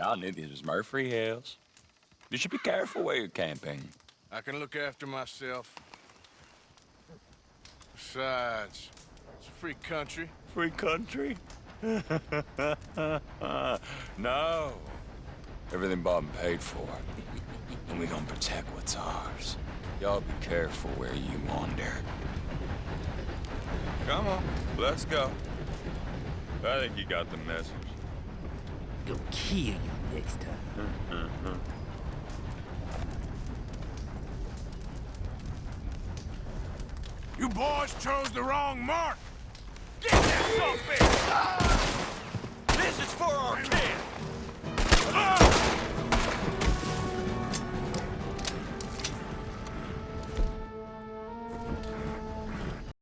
Y'all knew this was Murfree Hills. You should be careful where you're camping. I can look after myself. Besides, it's a free country. Free country? No. Everything bought and paid for. And we gonna protect what's ours. Y'all be careful where you wander. Come on, let's go. I think you got the message. Go kill you next time. You boys chose the wrong mark! Get that son of a bitch! This is for our kid!